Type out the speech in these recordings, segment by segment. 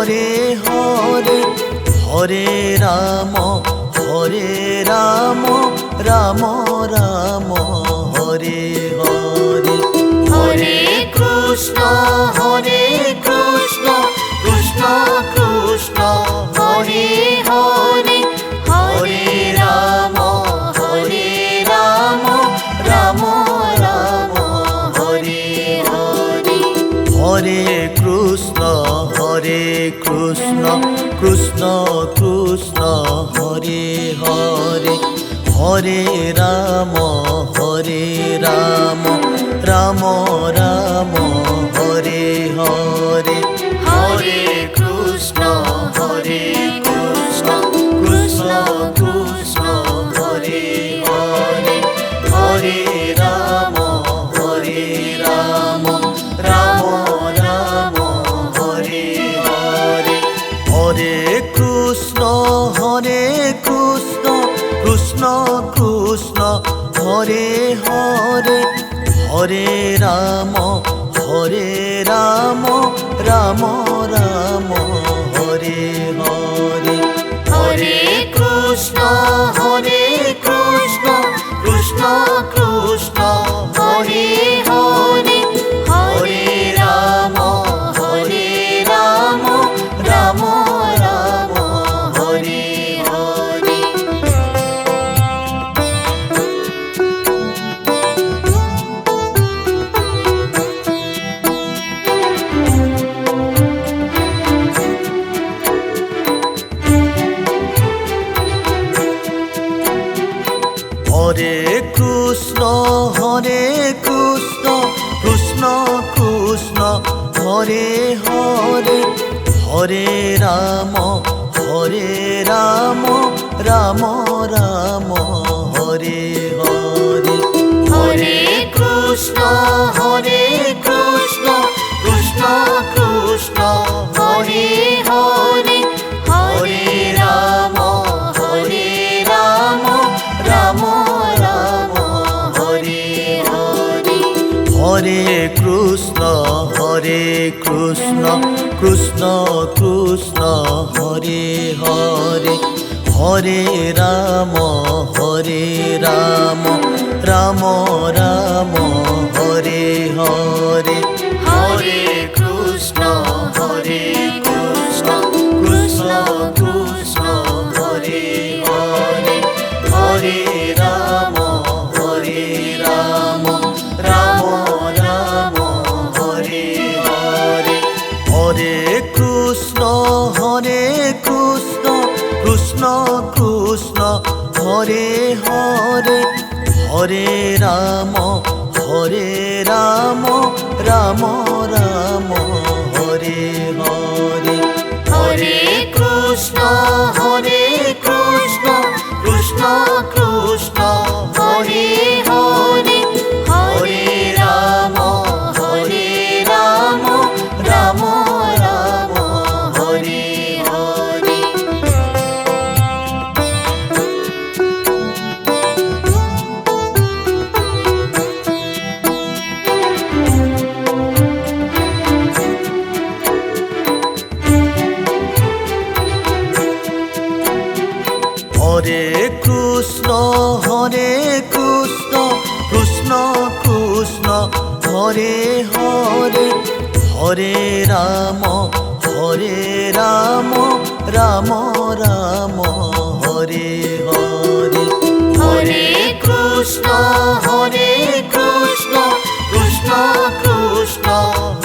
Hare Hare Hare Ram Ram Ram Hare Hare. Hare Krishna Krishna Krishna Hare Hare, Hare Ram Ram Ram Hare Hare. Hare Krishna Krishna Krishna Hare Hare, Hare Ram Ram Ram Hare Hare. Hare Krishna Krishna Krishna Hare Hare, Hare Ram Ram Ram Hare Hare. Hare Krishna Krishna Krishna Hare Hare, Hare Ram Ram Ram Hare Hare. Hare Krishna Krishna Krishna Hare Hare, Hare Ram Ram Ram Hare Hare. Hare Krishna Krishna Krishna Hare Hare, Hare Ram Ram Ram Hare Hare. Hare Krishna Krishna Krishna Hare Hare, Hare Ram Ram Ram Hare Hare. Hare Krishna Krishna Krishna Hare Hare, Hare Ram Ram Ram Hare Hare. Hare Krishna Krishna Krishna Hare Hare, Hare Ram Ram Ram Hare Hare. Hare Krishna Krishna Krishna Hare Hare, Hare Ram Ram Ram Hare Hare. Hare Krishna Krishna Krishna Hare Hare, Hare Ram Ram Ram Hare Hare. Hare Krishna Krishna Krishna Hare Hare, Hare Ram Ram Ram Hare Hare. Hare Krishna Krishna Krishna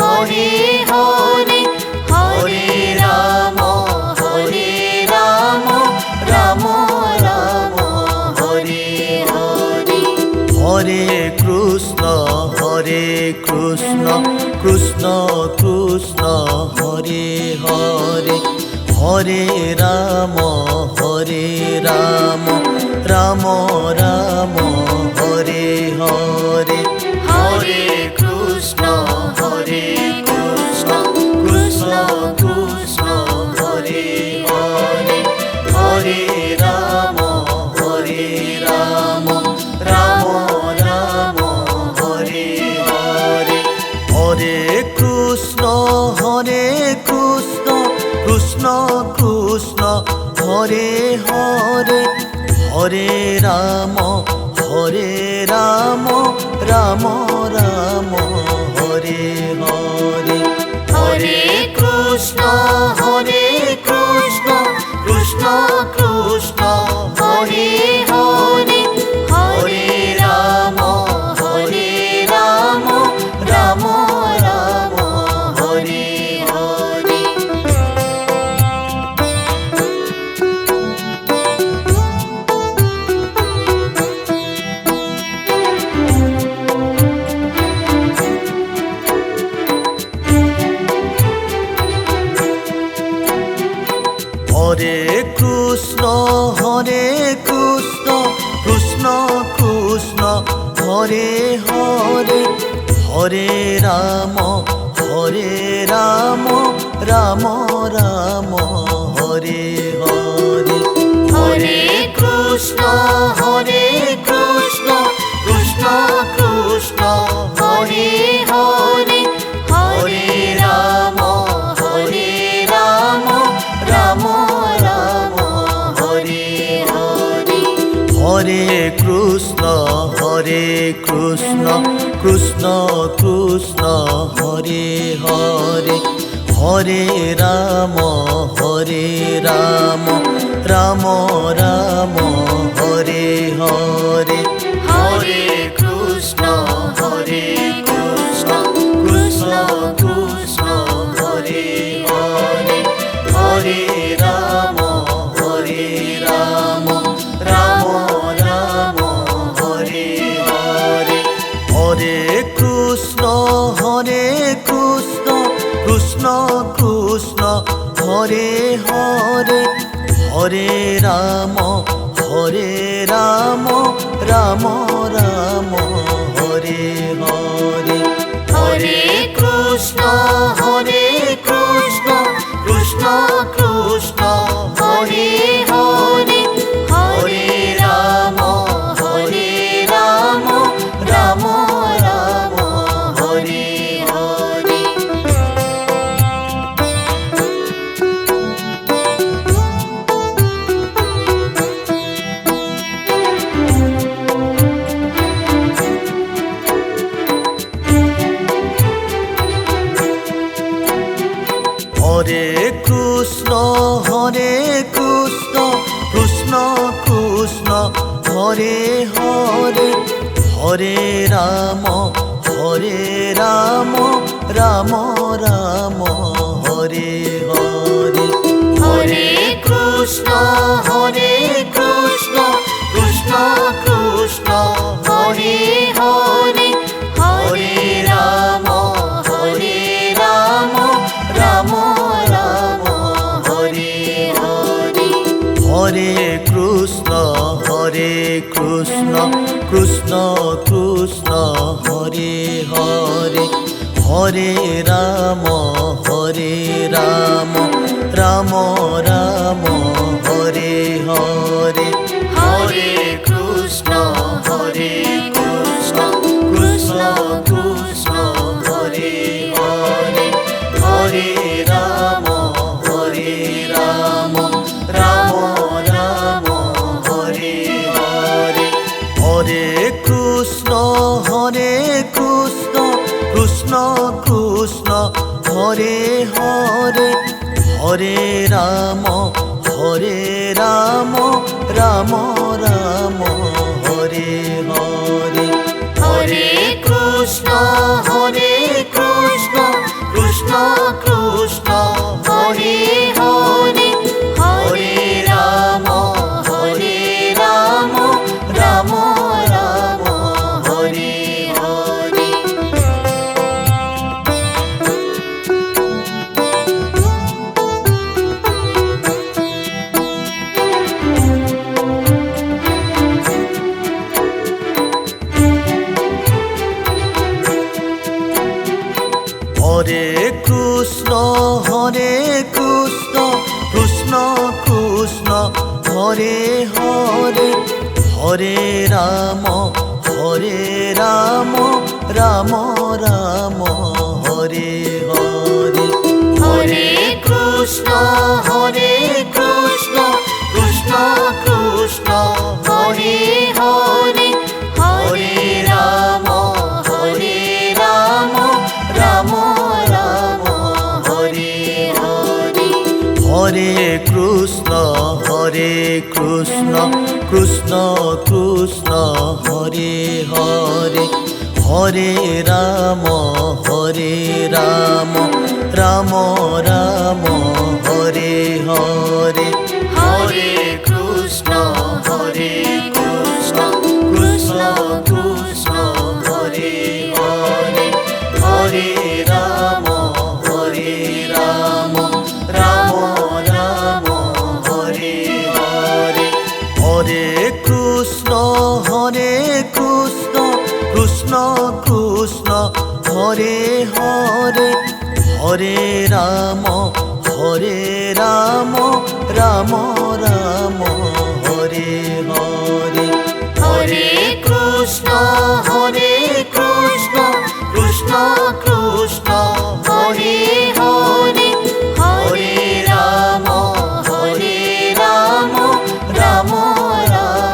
Hare Hare, Hare Ram Ram Ram Hare Hare. Hare Krishna Krishna Krishna Hare Hare, Hare Ram Ram Ram Hare Hare. Hare Krishna Krishna Krishna Hare Hare, Hare Ram Ram Ram Hare Hare. Hare Krishna Krishna Krishna Krishna Hare Hare Hare Ram Ram Ram Hare Hare Hare Krishna Krishna Krishna Hare Hare Hare Ram Ram Ram Hare Hare. Hare Krishna Krishna Krishna Hare Hare Hare Ram Ram Ram Hare Hare Hare Krishna Krishna Krishna Hare Hare Hare Ram Ram Ram Hare Hare. Hare Krishna Krishna Krishna Hare Hare Hare Ram Ram Ram Hare Hare Hare Krishna Krishna Krishna Hare Hare Hare Ram Ram Ram Hare Hare. Hare Krishna Krishna Krishna Hare Hare Hare Ram Ram Ram Hare Hare Hare Krishna Krishna Krishna Hare Hare Hare Ram Ram Ram Hare Hare. Hare Krishna Krishna Krishna Hare Hare Hare Ram Ram Ram Hare Hare Hare Krishna Krishna Krishna Hare Hare Hare Ram Ram Ram Hare Hare. Hare Krishna Krishna Krishna Hare Hare Hare Ram Ram Ram Hare Hare Hare Krishna Krishna Krishna Hare Hare Hare Ram Ram Ram Hare Hare. Hare Krishna Krishna Krishna Hare Hare Hare Ram Ram Ram Hare Hare Hare Krishna Krishna Krishna Hare Hare Hare Ram Ram Ram Hare Hare. Hare Krishna Krishna Krishna Hare Hare Hare Ram Ram Ram Hare Hare Hare Krishna Hare Krishna Krishna Krishna Hare Hare Hare Ram Ram Ram Hare Hare Hare Krishna Krishna Krishna Hare Hare Hare Ram Ram Ram Hare Hare Hare Krishna Krishna Krishna Hare Hare Hare Ram Ram Ram Hare Hare Hare Krishna Krishna Krishna Hare Hare Hare Ram Ram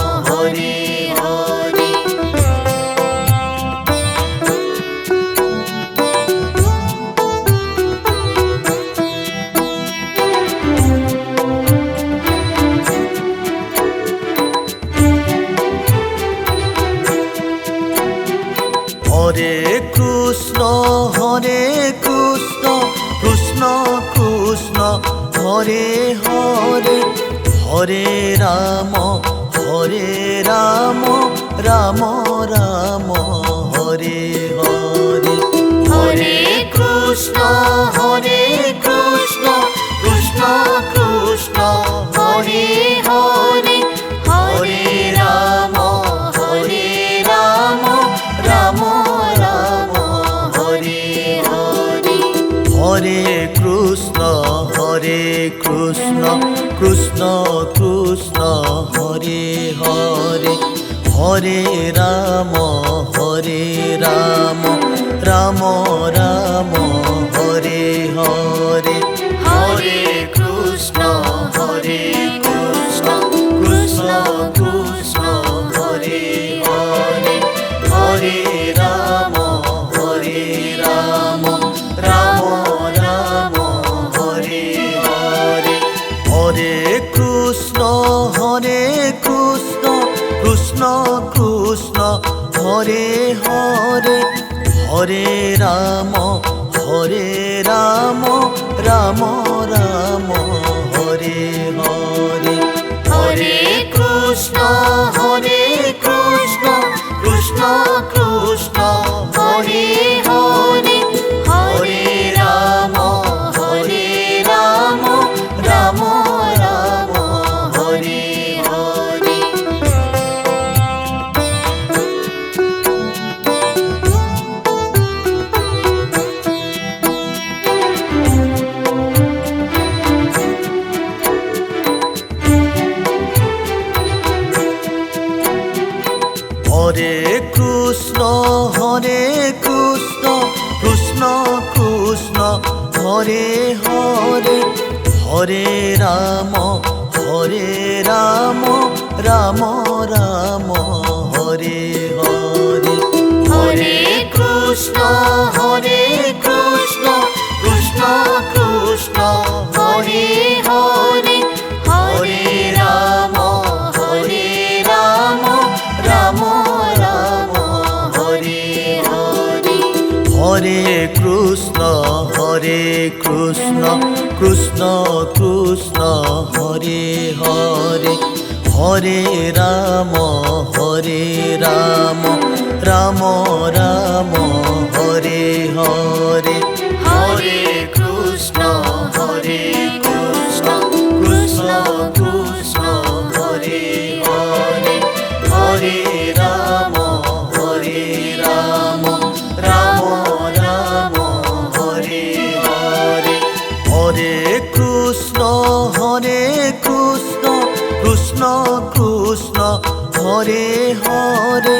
Ram Hare Hare Hare Krishna Krishna Krishna Hare Hare Hare Ram Ram Ram Hare Hare Hare Krishna Krishna Krishna Hare Hare Hare Ram Ram Ram Hare Hare Hare Krishna Krishna Krishna Hare Hare Hare Ram Ram Ram Hare Hare Hare Krishna Krishna Krishna Hare Hare Hare Ram Ram Ram Hare Hare Hare Krishna Krishna Krishna Hare Hare Hare Ram Ram Ram Hare Hare Hare Krishna Krishna Krishna Hare Hare Hare Ram Ram Ram Hare Hare Hare Krishna Krishna Krishna Hare Hare Hare Ram Ram Ram Hare Hare Hare Krishna Krishna Krishna Hare Hare Hare Ram Ram Ram Hare Hare Hare Krishna Krishna Krishna Hare Hare Hare Ram Ram Ram Hare Hare Hare Krishna Krishna Krishna Hare Hare Hare Ram Ram Ram Hare Hare Hare Krishna Krishna Krishna Hare Hare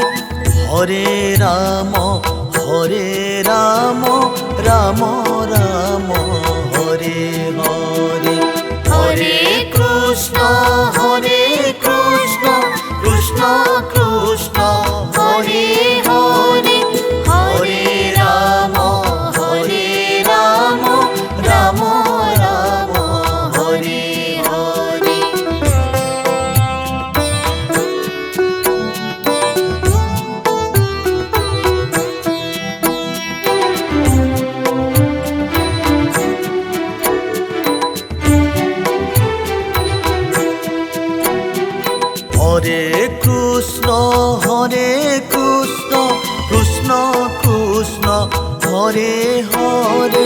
Hare Ram Ram Ram Hare Hare Hare Krishna Krishna Krishna Hare Hare Hare Ram Ram Ram Hare Krishna Krishna Krishna Hare Hare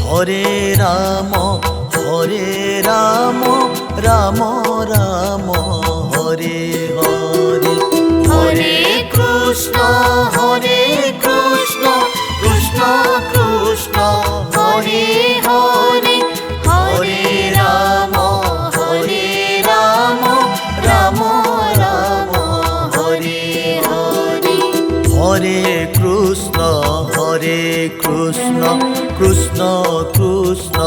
Hare Ram Ram Ram Hare Hare Hare Krishna Krishna Krishna Hare Hare Hare Ram Ram Ram Hare Hare Hare Krishna Krishna Krishna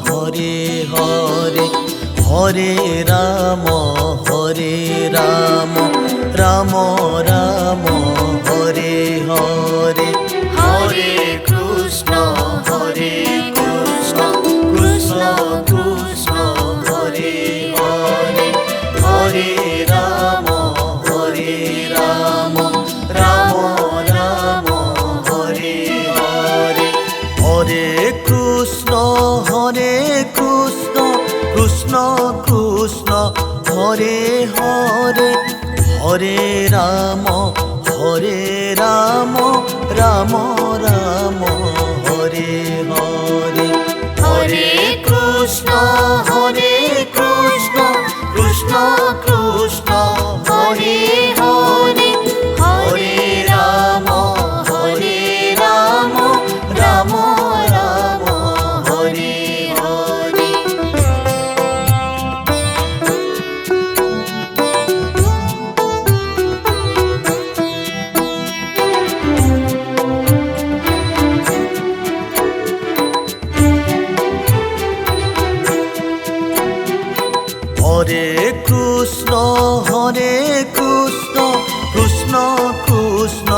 Hare Hare Hare Ram Ram Ram Hare Hare Hare Krishna Krishna Krishna Hare Hare Hare Ram Ram Ram Hare Hare Hare Krishna Krishna Krishna Hare Hare Hare Ram Ram Ram Hare Hare Hare Krishna Krishna Krishna Hare Hare Hare Ram Ram Hare Hare Hare Krishna Krishna Krishna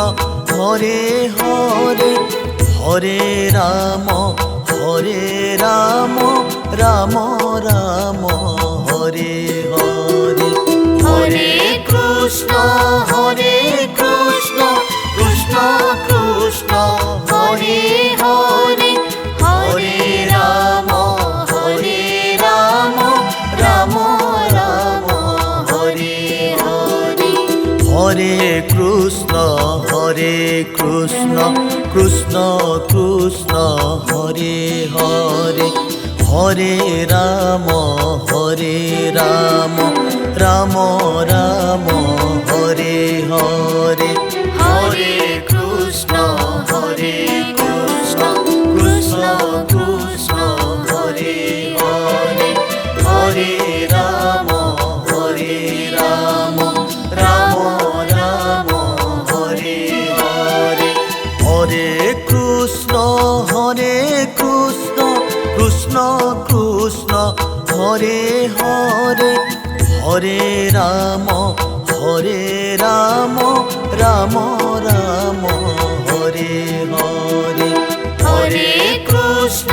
Hare Hare Hare Ram Ram Ram Hare Hare Hare Krishna Krishna Krishna Hare Hare Hare Ram Ram Hare Hare Hare Krishna Krishna Krishna Hare Hare Hare Ram Ram Ram Hare Hare Hare Krishna Krishna Krishna Hare Hare Hare Ram Ram Ram Hare Hare Hare Krishna Krishna Krishna Hare Hare Hare Ram Ram Ram Hare Hare Hare Krishna